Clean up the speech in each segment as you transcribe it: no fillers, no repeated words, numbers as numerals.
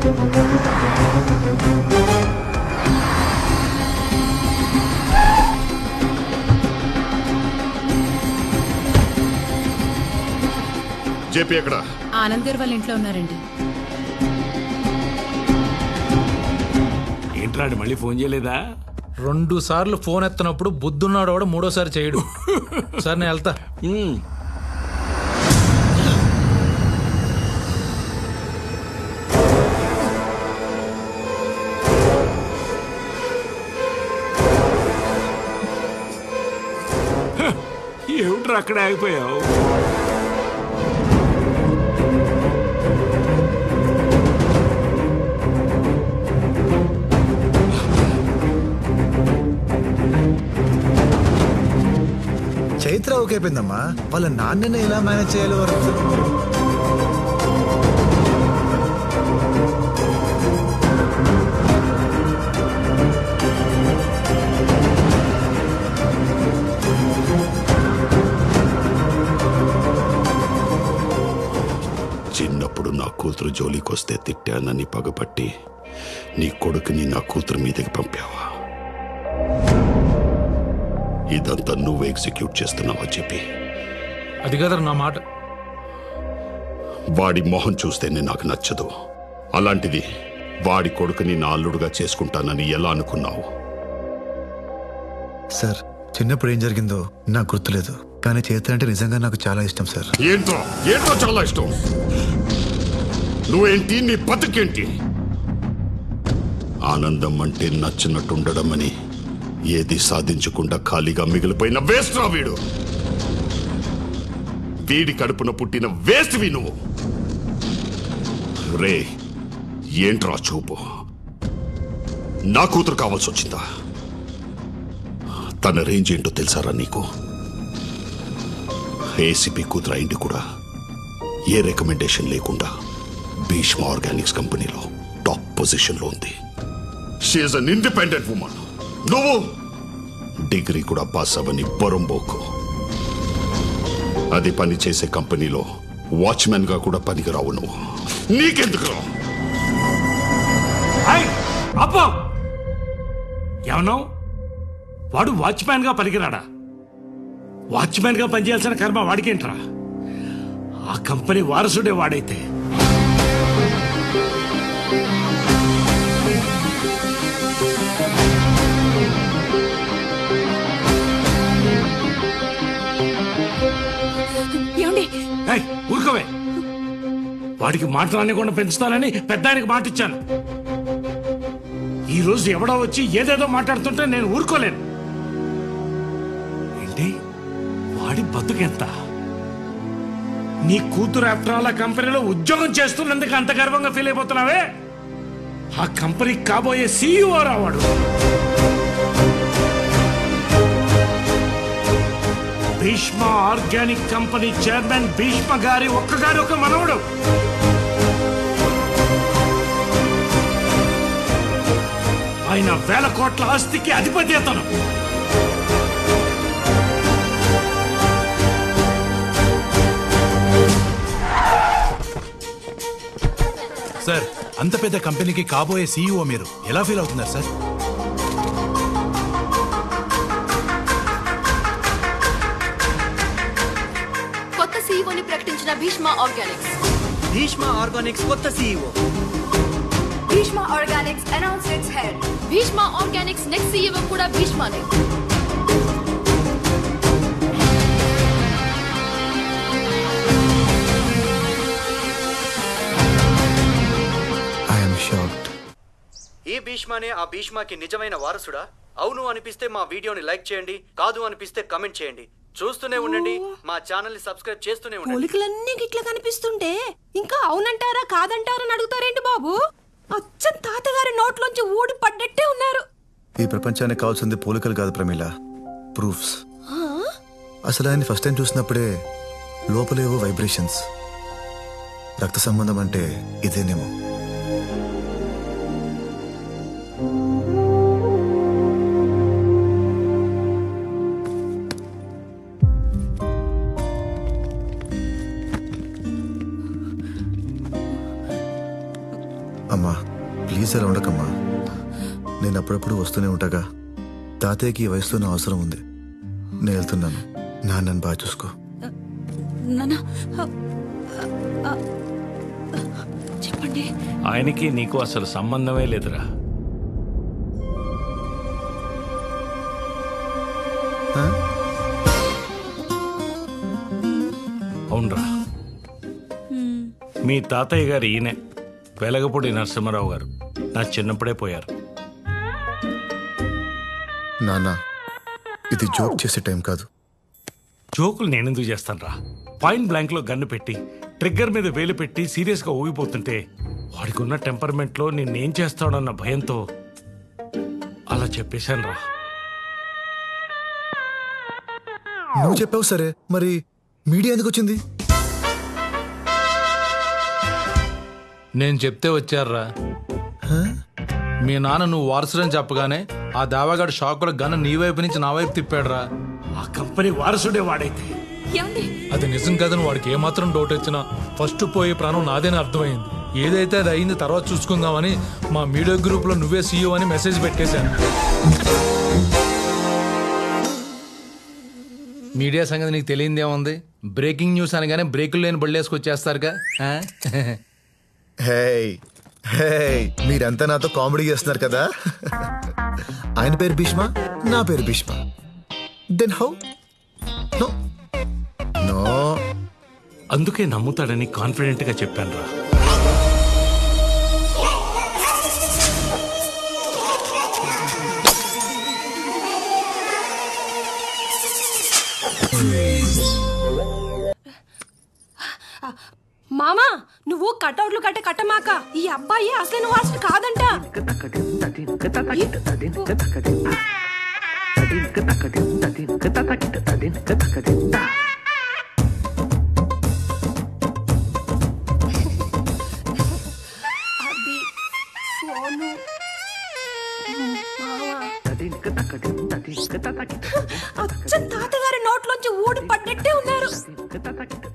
JP ఎక్కడ? ఆనంద్ గారు వాళ్ళ ఇంట్లో ఉన్నారండి. ఏంట్రాడు మళ్ళీ ఫోన్ చేయలేదా? 2 సార్లు ఫోన్ ఎత్తనప్పుడు బుద్ధున్నాడు కూడా 3వసారి చేయడు. సార్ నేను వెళ్తా. ఏమిట్రా అక్కడ ఆగిపోయావు? చైత్ర ఓకే అయిపోయిందమ్మా. వాళ్ళ నాన్నని ఎలా మేనేజ్ చేయాలో వరకు చిన్నప్పుడు నా కూతురు జోలికొస్తే తిట్టానని పగపట్టి నీ కొడుకుని నా కూతురు మీదకి పంపావా? ఇదంతా నువ్వు ఎగ్జిక్యూట్ చేస్తున్నావా చెప్పి? అది కదా నా మాట. వాడి మొహం చూస్తేనే నాకు నచ్చదు. అలాంటిది వాడి కొడుకుని నా అల్లుడుగా చేసుకుంటానని ఎలా అనుకున్నావు? సార్ చిన్నప్పుడు ఏం జరిగిందో నాకు గుర్తులేదు, కానీ చైత్ర అంటే నిజంగా నాకు చాలా ఇష్టం సార్. ఏంటో ఏంటో చాలా ఇష్టం. నువ్వేంటి, నీ బతుకేంటి? ఆనందం అంటే నచ్చినట్టుండడం అని ఏది సాధించకుండా ఖాళీగా మిగిలిపోయిన వేస్ట్ రా వీడు. వీడి కడుపున పుట్టిన వేస్ట్వి నువ్వు. రే ఏంట్రా చూపు? నా కూతురు కావాల్సి వచ్చిందా? తన రేంజ్ ఏంటో తెలుసారా నీకు? ఏసీపీ కూతురు అయింది కూడా ఏ రికమెండేషన్ లేకుండా భీష్మ ఆర్గానిక్స్ కంపెనీలో టాప్ పొజిషన్ లో ఉంది. She is an independent women. నువ్వు డిగ్రీ కూడా పాస్ అవ్వని బొరంబోకు. అది పని చేసే కంపెనీలో వాచ్మెన్ గా కూడా పనికిరావు నువ్వు. నీకెందుకు? అబ్బా ఏమన్నా వాడు వాచ్మ్యాన్ గా పనికిరాడా? వాచ్మ్యాన్ గా పనిచేయాల్సిన కర్మ వాడికేంట్రా? ఆ కంపెనీ వారసుడే వాడైతే. ఊరుకోవే. వాడికి మాట్లాడకుండా పెంచుతానని పెద్ద ఆయనకి మాట ఇచ్చాను. ఈ రోజు ఎవడో వచ్చి ఏదేదో మాట్లాడుతుంటే నేను ఊరుకోలేను. ఏంటి వాడి బతుకెంత? నీ కూతురు ఆఫ్టర్ ఆల్ ఆ కంపెనీలో ఉద్యోగం చేస్తున్నందుకు అంత గర్వంగా ఫీల్ అయిపోతున్నావే? ఆ కంపెనీకి కాబోయే సీఈఓ రావాడు. Bheeshma organic company chairman Bheeshma garu ఒక్క మనవడు. ఆయన 1000 కోట్ల ఆస్తికి అధిపతి అతను. సార్ అంత పెద్ద కంపెనీకి కాబోయే సీఈఓ మీరు ఎలా ఫీల్ అవుతున్నారు సార్? సీఈఓని ప్రకటించిన భీష్మ ఆర్గానిక్స్. భీష్మ ఆర్గానిక్స్ కొత్త CEO. Bhishma Organics announced its head. Bhishma Organics next CEO కూడా భీష్మనే. I am shocked. ఈ భీష్మనే ఆ భీష్మకి నిజమైన వారసుడా? అవును అనిపిస్తే మా వీడియోని లైక్ చేయండి, కాదు అనిపిస్తే కమెంట్ చేయండి. చూస్తూనే ఉండండి, మా ఛానల్ ని సబ్స్క్రైబ్ చేస్తూనే ఉండండి. పోలికలన్నీ గిట్ల కనిపిస్తుంటే ఇంకా అవునంటారా కాదంటారా అని అడుగుతారేంటి బాబు? అచ్చం తాతగారి నోట్లోంచి ఊడి పడ్డట్టే ఉన్నారు. ఈ ప్రపంచానికి కావాల్సింది పోలికలు కాదు ప్రమీల, ప్రూఫ్స్. అసలు ఆయన ఫస్ట్ టైం చూసినప్పుడే లోపలేవో వైబ్రేషన్స్. రక్త సంబంధం అంటే ఇదేనేమో. అమ్మా ప్లీజ్ అలా ఉండకమ్మా. నేను అప్పుడప్పుడు వస్తూనే ఉంటాగా. తాతయ్యకి ఈ వయసులో నా అవసరం ఉంది. నేను వెళ్తున్నాను. నన్ను బాగా చూసుకో. చెప్పండి. ఆయనకి నీకు అసలు సంబంధమే లేదురా. అవునరా, మీ తాతయ్య గారు ఈయనే, వెలగపూడి నరసింహారావు గారు. నా చిన్నప్పుడే పోయారు. నాన్న, ఇది జోక్ చేసే టైం కాదు. జోకులు నేనెందుకు చేస్తాను రా? పాయింట్ బ్లాంక్ లో గన్ను పెట్టి ట్రిగ్గర్ మీద వేలు పెట్టి సీరియస్ గా ఊగిపోతుంటే వాడికి ఉన్న టెంపర్మెంట్ లో నిన్నేం చేస్తాడన్న భయంతో అలా చెప్పేశాను రా. నువ్వు చెప్పావు సరే, మరి మీడియా ఎందుకు వచ్చింది? నేను చెప్తే వచ్చారా. మీ నాన్న నువ్వు వారసుడని చెప్పగానే ఆ దావాగాడు షాకుల గన్న నీ వైపు నుంచి నా వైపు తిప్పాడు రా. ఆ కంపెనీ వారసుడే వాడైతే అది నిజం కదని వాడికి ఏమాత్రం డౌట్ వచ్చినా ఫస్ట్ పోయే ప్రాణం నాదేని అర్థమైంది. ఏదైతే అది అయింది, తర్వాత చూసుకుందామని మా మీడియా గ్రూప్ లో నువ్వే సీఈఓ అని మెసేజ్ పెట్టేశాను. మీడియా సంగతి నీకు తెలియంది ఏముంది? బ్రేకింగ్ న్యూస్ అనగానే బ్రేకులు లేని బళ్ళేసుకొచ్చేస్తారుగా. మీరంతా నాతో కామెడీ చేస్తున్నారు కదా. ఆయన పేరు భీష్మ, నా పేరు Bhishma. Then how? No no. అందుకే నమ్ముతాడని కాన్ఫిడెంట్ గా చెప్పాను రా. మామా, నువ్వు కటౌట్లు కట్టమాక. ఈ అబ్బాయి అసలు నువ్వు అసలు కాదంట. అచ్చం తాతగారి నోట్లోంచి ఊడి పడ్డట్టే ఉన్నారు.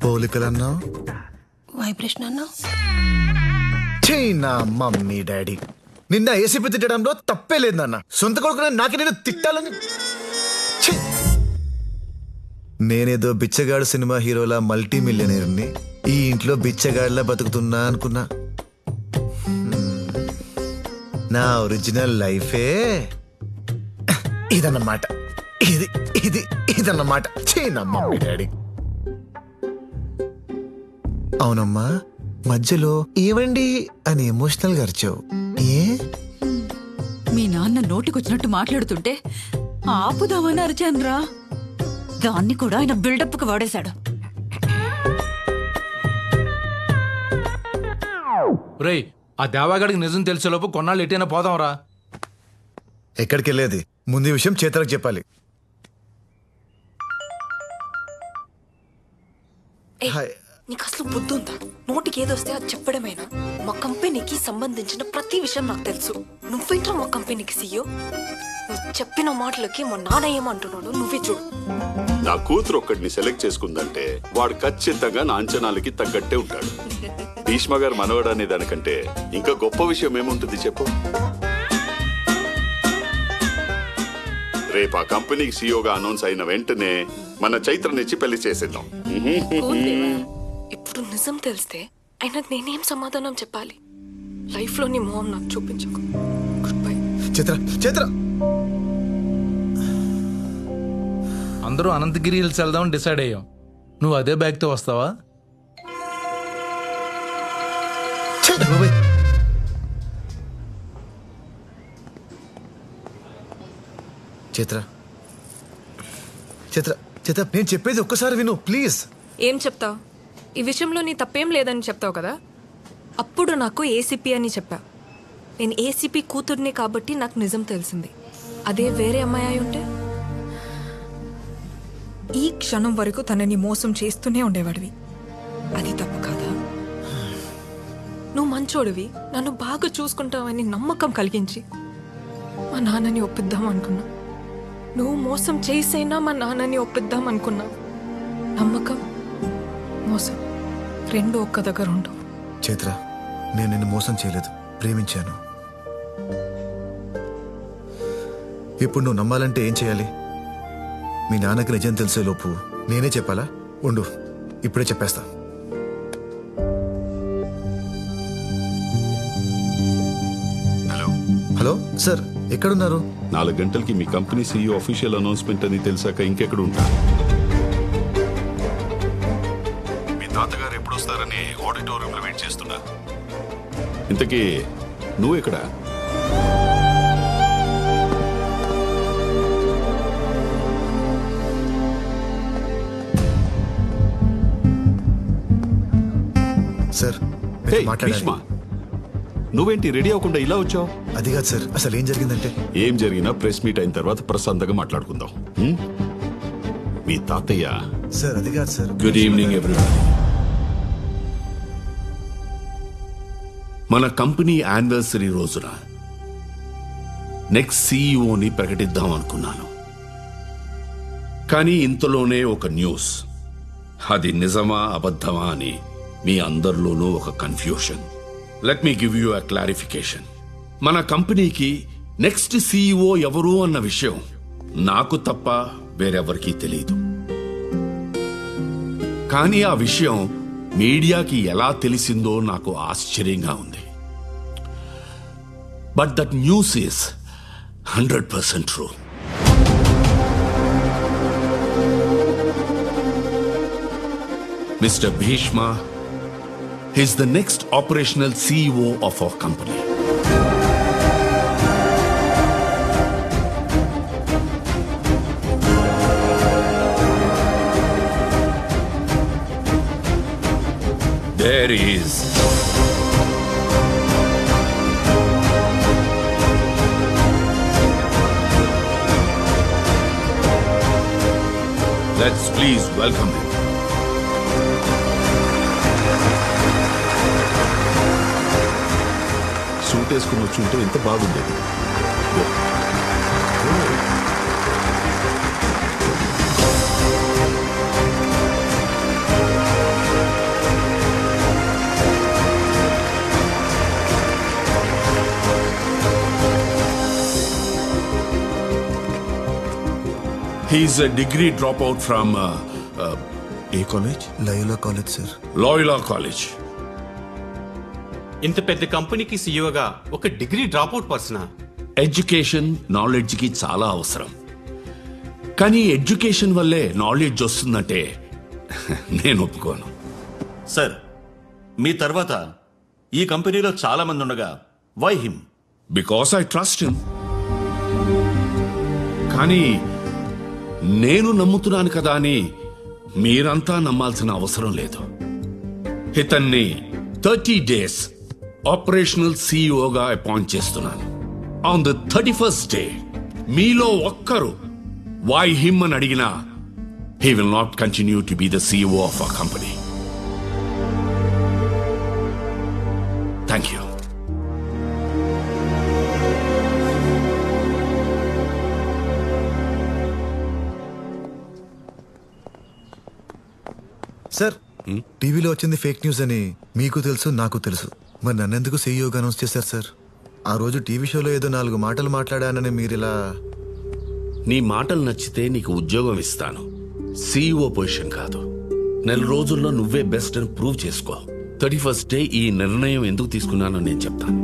పోలికలన్నా వైబ్రేషన్ అన్నా. నా మమ్మీ డాడీ నిన్న ఏసీపీ తిట్టడంలో తప్పే లేదు నాన్న. సొంత కొడుకు నాకే నేను తిట్టాలని. నేనేదో బిచ్చగాడు సినిమా హీరోలా మల్టీ మిలియనీర్ని ఈ ఇంట్లో బిచ్చగాడిలా బతుకుతున్నా అనుకున్నా. నా ఒరిజినల్ లైఫే ఇదన్నమాట. ఇది ఇది ఇదన్నమాట. నా మమ్మీ డాడీ. అవునమ్మా, మధ్యలో ఏవండి అని ఎమోషనల్ గా అరిచావు. ఏ మీ నాన్న నోటికొచ్చినట్టు మాట్లాడుతుంటే ఆపుదామని అరిచానురా. దాన్ని కూడా ఆయన బిల్డప్ కు వాడేశాడు. రేయ్, ఆ దేవాగాడికి నిజం తెలిసేలోపు కొన్నాళ్ళు ఎటైనా పోదాంరా. ఎక్కడికి వెళ్ళేది? ముందు ఈ విషయం చేతలకు చెప్పాలి. నీకు అసలు బుద్ధి ఉందా? నోటికి ఏదొస్తే అది చెప్పడమేనా? మా కంపెనీకి సంబంధించిన ప్రతి విషయం నాకు తెలుసు. నువ్వేంట్రా మా కంపెనీకి సీఈఓ? నువ్వు చెప్పిన మాటలకి మా నాన్న ఏమంటున్నాడు నువ్వే చూడు. నా కూతురు ఒక్కడిని సెలెక్ట్ చేసుకుందంటే వాడు ఖచ్చితంగా నా అంచనాలకి తగ్గట్టే ఉంటాడు. భీష్మ గారు మనవడు అనే దానికంటే ఇంకా గొప్ప విషయం ఏముంటుంది చెప్పు. రేపు ఆ కంపెనీకి సీఈఓగా అనౌన్స్ అయిన వెంటనే మన చైత్రనిచ్చి పెళ్లి చేసేద్దాం. ఇప్పుడు నిజం తెలిస్తే ఆయనకు నేనేం సమాధానం చెప్పాలి? లైఫ్ లో నీ మొహం నాకు చూపించకు. Good bye. చిత్ర చిత్ర అందరూ అనంతగిరి హిల్స్ వెళ్దామని డిసైడ్ అయ్యాం. నువ్వు అదే బ్యాగ్ తో వస్తావా? చిత్ర చిత్ర చిత్ర నేను చెప్పేది ఒక్కసారి విను ప్లీజ్. ఏం చెప్తావు? ఈ విషయంలో నీ తప్పేం లేదని చెప్తావు కదా. అప్పుడు నాకు ఏసీపీ అని చెప్పా. నేను ఏసీపీ కూతుర్ని కాబట్టి నాకు నిజం తెలిసింది. అదే వేరే అమ్మాయి అయి ఉంటే ఈ క్షణం వరకు తనని మోసం చేస్తూనే ఉండేవాడివి. అది తప్పు కాదా? నువ్వు మంచోడివి, నన్ను బాగా చూసుకుంటావని నమ్మకం కలిగించి మా నాన్నని ఒప్పిద్దాం అనుకున్నా. నువ్వు మోసం చేసైనా మా నాన్నని ఒప్పిద్దాం అనుకున్నా. నమ్మకం, మోసం రెండు ఒక్క దగ్గర ఉండవు. చైత్ర, నేను నిన్ను మోసం చేయలేదు. ప్రేమించాను. ఇప్పుడు నువ్వు నమ్మాలంటే ఏం చేయాలి? మీ నాన్నకి నిజం తెలిసే లోపు నేనే చెప్పాలా? ఉండు, ఇప్పుడే చెప్పేస్తా. హలో సార్, ఎక్కడున్నారు? 4 గంటలకి మీ కంపెనీ సీఈఓ అఫీషియల్ అనౌన్స్మెంట్ అని తెలిసాక ఇంకెక్కడ ఉంటా? మీ తాతగారు ఎప్పుడు వస్తారని ఆడిటోరియంలో వెయిట్ చేస్తున్నా. ఇంతకీ నువ్వు ఎక్కడ? సార్ భీష్మా, నువ్వేంటి రెడీ అవ్వకుండా ఇలా వచ్చావు? అది కాదు సార్, అసలు ఏం జరిగిందంటే. ఏం జరిగినా ప్రెస్ మీట్ అయిన తర్వాత ప్రశాంతంగా మాట్లాడుకుందాం. మీ తాతయ్య. సార్ అది కాదు సార్. Good evening everybody. మన కంపెనీ యానివర్సరీ రోజున నెక్స్ట్ సీఈఓని ప్రకటిద్దాం అనుకున్నాను. కానీ ఇంతలోనే ఒక న్యూస్. అది నిజమా అబద్ధమా అని మీ అందరిలోనూ ఒక confusion. Let me give you a clarification. మన కంపెనీకి నెక్స్ట్ సీఈఓ ఎవరు అన్న విషయం నాకు తప్ప వేరెవరికీ తెలియదు. కానీ ఆ విషయం మీడియాకి ఎలా తెలిసిందో నాకు ఆశ్చర్యంగా ఉంది. But that news is 100% true. Mr. Bhishma is the next operational CEO of our company. There is let's please welcome him. Suit వేసుకుని వచ్చి ఉంటే ఎంత బాగుండేది. He's a degree dropout from ఏ college? Loyola college sir. Loyola college. ఇంత పెద్ద కంపెనీకి సీఈఓగా ఒక డిగ్రీ డ్రాప్అవుట్ పర్సనా? ఎడ్యుకేషన్ నాలెడ్జ్ కి చాలా అవసరం. కానీ ఎడ్యుకేషన్ వల్లే నాలెడ్జ్ వస్తుందంటే నేను ఒప్పుకోను. సార్, మీ తర్వాత ఈ కంపెనీలో చాలా మంది ఉండగా why him? Because I trust him. కానీ నేను నమ్ముతున్నాను కదా అని మీరంతా నమ్మాల్సిన అవసరం లేదు. ఇతన్ని 30 days ఆపరేషనల్ సీఈఓగా అపాయింట్ చేస్తున్నాను. ఆన్ ద 31st day మీలో ఒక్కరు వై హిమ్ అని అడిగినా he will not continue to be the CEO of our company. Thank you. Sir, టీవీలో వచ్చింది ఫేక్ న్యూస్ అని మీకు తెలుసు, నాకు తెలుసు. మరి నన్నెందుకు సీఈఓగా అనౌన్స్ చేశారు సార్? ఆ రోజు టీవీ షోలో ఏదో 4 మాటలు మాట్లాడానని మీరిలా. నీ మాటలు నచ్చితే నీకు ఉద్యోగం ఇస్తాను, సీఈఓ పొజిషన్ కాదు. 4 రోజుల్లో నువ్వే బెస్ట్ అని ప్రూవ్ చేసుకో. 31st day ఈ నిర్ణయం ఎందుకు తీసుకున్నానో నేను చెప్తాను.